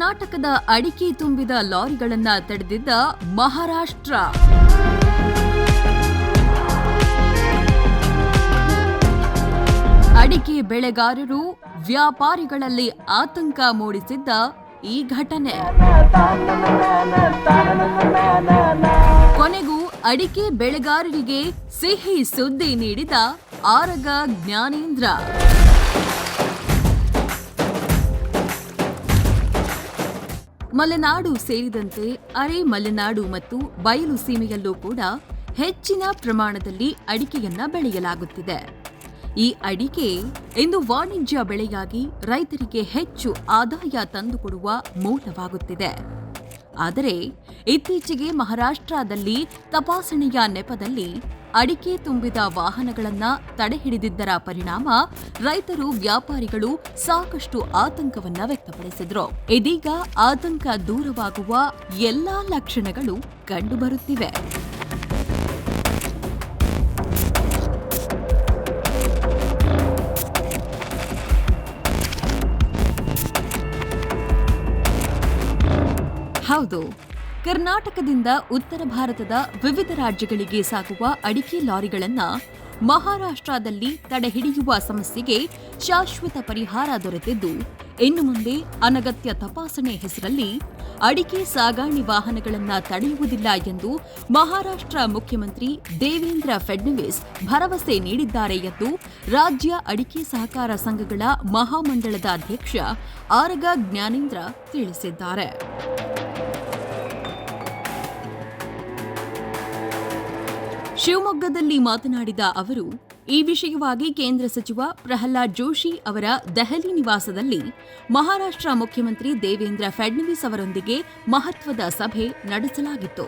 ಕರ್ನಾಟಕದ ಅಡಿಕೆ ತುಂಬಿದ ಲಾರಿಗಳನ್ನ ತಡೆದಿದ್ದ ಮಹಾರಾಷ್ಟ್ರ. ಅಡಿಕೆ ಬೆಳೆಗಾರರು ವ್ಯಾಪಾರಿಗಳಲ್ಲಿ ಆತಂಕ ಮೂಡಿಸಿದ್ದ ಈ ಘಟನೆ. ಕೊನೆಗೂ ಅಡಿಕೆ ಬೆಳೆಗಾರರಿಗೆ ಸಿಹಿ ಸುದ್ದಿ ನೀಡಿದ ಆರಗ ಜ್ಞಾನೇಂದ್ರ. ಮಲೆನಾಡು ಸೇರಿದಂತೆ ಅರೆ ಮಲೆನಾಡು ಮತ್ತು ಬಯಲು ಸೀಮೆಯಲ್ಲೂ ಕೂಡ ಹೆಚ್ಚಿನ ಪ್ರಮಾಣದಲ್ಲಿ ಅಡಿಕೆಯನ್ನ ಬೆಳೆಯಲಾಗುತ್ತಿದೆ. ಈ ಅಡಿಕೆ ಇಂದು ವಾಣಿಜ್ಯ ಬೆಳೆಯಾಗಿ ರೈತರಿಗೆ ಹೆಚ್ಚು ಆದಾಯ ತಂದುಕೊಡುವ ಮೂಲವಾಗುತ್ತಿದೆ. ಆದರೆ ಇತ್ತೀಚೆಗೆ ಮಹಾರಾಷ್ಟ್ರದಲ್ಲಿ ತಪಾಸಣೆಯ ನೆಪದಲ್ಲಿ ಅಡಿಕೆ ತುಂಬಿದ ವಾಹನಗಳನ್ನ ತಡೆಹಿಡಿದಿದ್ದರ ಪರಿಣಾಮ ರೈತರು, ವ್ಯಾಪಾರಿಗಳು ಸಾಕಷ್ಟು ಆತಂಕವನ್ನ ವ್ಯಕ್ತಪಡಿಸಿದ್ರು. ಇದೀಗ ಆತಂಕ ದೂರವಾಗುವ ಎಲ್ಲಾ ಲಕ್ಷಣಗಳು ಕಂಡುಬರುತ್ತಿವೆ. ಹೌದು, ಕರ್ನಾಟಕದಿಂದ ಉತ್ತರ ಭಾರತದ ವಿವಿಧ ರಾಜ್ಯಗಳಿಗೆ ಸಾಗುವ ಅಡಿಕೆ ಲಾರಿಗಳನ್ನ ಮಹಾರಾಷ್ಟ್ರದಲ್ಲಿ ತಡೆಹಿಡಿಯುವ ಸಮಸ್ಯೆಗೆ ಶಾಶ್ವತ ಪರಿಹಾರ ದೊರೆತಿದ್ದು, ಇನ್ನು ಮುಂದೆ ಅನಗತ್ಯ ತಪಾಸಣೆ ಹೆಸರಲ್ಲಿ ಅಡಿಕೆ ಸಾಗಾಣೆ ವಾಹನಗಳನ್ನ ತಡೆಯುವುದಿಲ್ಲ ಎಂದು ಮಹಾರಾಷ್ಟ್ರ ಮುಖ್ಯಮಂತ್ರಿ ದೇವೇಂದ್ರ ಫಡ್ನವೀಸ್ ಭರವಸೆ ನೀಡಿದ್ದಾರೆ ಎಂದು ರಾಜ್ಯ ಅಡಿಕೆ ಸಹಕಾರ ಸಂಘಗಳ ಮಹಾಮಂಡಳದ ಅಧ್ಯಕ್ಷ ಆರಗ ಜ್ಞಾನೇಂದ್ರ ತಿಳಿಸಿದ್ದಾರೆ. ಶಿವಮೊಗ್ಗದಲ್ಲಿ ಮಾತನಾಡಿದ ಅವರು, ಈ ವಿಷಯವಾಗಿ ಕೇಂದ್ರ ಸಚಿವ ಪ್ರಹ್ಲಾದ್ ಜೋಶಿ ಅವರ ದೆಹಲಿ ನಿವಾಸದಲ್ಲಿ ಮಹಾರಾಷ್ಟ್ರ ಮುಖ್ಯಮಂತ್ರಿ ದೇವೇಂದ್ರ ಫಡ್ನವೀಸ್ ಅವರೊಂದಿಗೆ ಮಹತ್ವದ ಸಭೆ ನಡೆಸಲಾಗಿತ್ತು.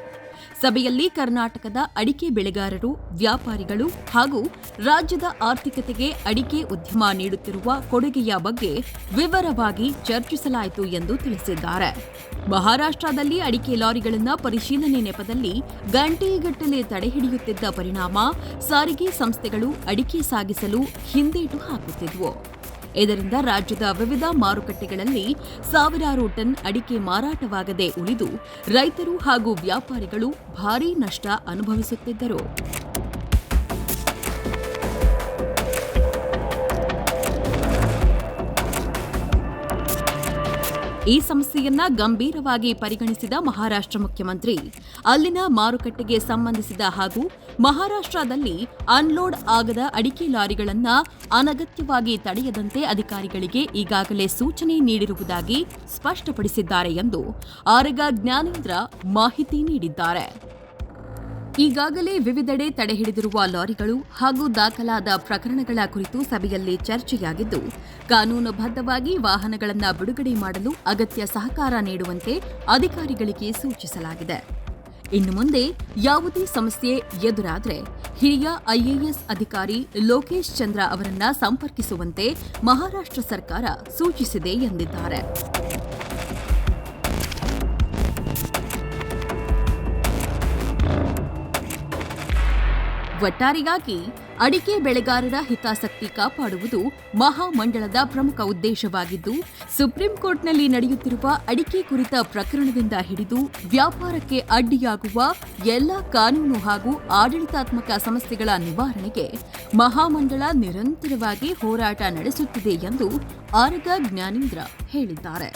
ಸಭೆಯಲ್ಲಿ ಕರ್ನಾಟಕದ ಅಡಿಕೆ ಬೆಳೆಗಾರರು, ವ್ಯಾಪಾರಿಗಳು ಹಾಗೂ ರಾಜ್ಯದ ಆರ್ಥಿಕತೆಗೆ ಅಡಿಕೆ ಉದ್ಯಮ ನೀಡುತ್ತಿರುವ ಕೊಡುಗೆಯ ಬಗ್ಗೆ ವಿವರವಾಗಿ ಚರ್ಚಿಸಲಾಯಿತು ಎಂದು ತಿಳಿಸಿದ್ದಾರೆ. ಮಹಾರಾಷ್ಟ್ರದಲ್ಲಿ ಅಡಿಕೆ ಲಾರಿಗಳನ್ನು ಪರಿಶೀಲನೆ ನೆಪದಲ್ಲಿ ಗಂಟೆಗಟ್ಟಲೆ ತಡೆಹಿಡಿಯುತ್ತಿದ್ದ ಪರಿಣಾಮ ಸಾರಿಗೆ ಸಂಸ್ಥೆಗಳು ಅಡಿಕೆ ಸಾಗಿಸಲು ಹಿಂದೇಟು ಹಾಕುತ್ತಿದ್ವು. ಇದರಿಂದ ರಾಜ್ಯದ ವಿವಿಧ ಮಾರುಕಟ್ಟೆಗಳಲ್ಲಿ ಸಾವಿರಾರು ಟನ್ ಅಡಿಕೆ ಮಾರಾಟವಾಗದೆ ಉಳಿದು ರೈತರು ಹಾಗೂ ವ್ಯಾಪಾರಿಗಳು ಭಾರೀ ನಷ್ಟ ಅನುಭವಿಸುತ್ತಿದ್ದರು. ಈ ಸಮಸ್ಯೆಯನ್ನ ಗಂಭೀರವಾಗಿ ಪರಿಗಣಿಸಿದ ಮಹಾರಾಷ್ಟ್ರ ಮುಖ್ಯಮಂತ್ರಿ ಅಲ್ಲಿನ ಮಾರುಕಟ್ಟೆಗೆ ಸಂಬಂಧಿಸಿದ ಹಾಗೂ ಮಹಾರಾಷ್ಟ್ರದಲ್ಲಿ ಅನ್ಲೋಡ್ ಆಗದ ಅಡಿಕೆ ಲಾರಿಗಳನ್ನು ಅನಗತ್ಯವಾಗಿ ತಡೆಯದಂತೆ ಅಧಿಕಾರಿಗಳಿಗೆ ಈಗಾಗಲೇ ಸೂಚನೆ ನೀಡಿರುವುದಾಗಿ ಸ್ಪಷ್ಟಪಡಿಸಿದ್ದಾರೆ ಎಂದು ಆರಗ ಜ್ಞಾನೇಂದ್ರ ಮಾಹಿತಿ ನೀಡಿದ್ದಾರೆ. ಈಗಾಗಲೇ ವಿವಿಧೆಡೆ ತಡೆಹಿಡಿದಿರುವ ಲಾರಿಗಳು ಹಾಗೂ ದಾಖಲಾದ ಪ್ರಕರಣಗಳ ಕುರಿತು ಸಭೆಯಲ್ಲಿ ಚರ್ಚೆಯಾಗಿದ್ದು, ಕಾನೂನುಬದ್ಧವಾಗಿ ವಾಹನಗಳನ್ನು ಬಿಡುಗಡೆ ಮಾಡಲು ಅಗತ್ಯ ಸಹಕಾರ ನೀಡುವಂತೆ ಅಧಿಕಾರಿಗಳಿಗೆ ಸೂಚಿಸಲಾಗಿದೆ. ಇನ್ನು ಮುಂದೆ ಯಾವುದೇ ಸಮಸ್ಯೆ ಎದುರಾದರೆ ಹಿರಿಯ ಐಎಎಸ್ ಅಧಿಕಾರಿ ಲೋಕೇಶ್ ಚಂದ್ರ ಅವರನ್ನ ಸಂಪರ್ಕಿಸುವಂತೆ ಮಹಾರಾಷ್ಟ್ರ ಸರ್ಕಾರ ಸೂಚಿಸಿದೆ ಎಂದಿದ್ದಾರೆ. ಒಟ್ಟಾರೆಯಾಗಿ ಅಡಿಕೆ ಬೆಳೆಗಾರರ ಹಿತಾಸಕ್ತಿ ಕಾಪಾಡುವುದು ಮಹಾಮಂಡಳದ ಪ್ರಮುಖ ಉದ್ದೇಶವಾಗಿದ್ದು, ಸುಪ್ರೀಂ ಕೋರ್ಟ್ನಲ್ಲಿ ನಡೆಯುತ್ತಿರುವ ಅಡಿಕೆ ಕುರಿತ ಪ್ರಕರಣದಿಂದ ಹಿಡಿದು ವ್ಯಾಪಾರಕ್ಕೆ ಅಡ್ಡಿಯಾಗುವ ಎಲ್ಲ ಕಾನೂನು ಹಾಗೂ ಆಡಳಿತಾತ್ಮಕ ಸಮಸ್ಯೆಗಳ ನಿವಾರಣೆಗೆ ಮಹಾಮಂಡಳ ನಿರಂತರವಾಗಿ ಹೋರಾಟ ನಡೆಸುತ್ತಿದೆ ಎಂದು ಆರಗ ಜ್ಞಾನೇಂದ್ರ ಹೇಳಿದ್ದಾರೆ.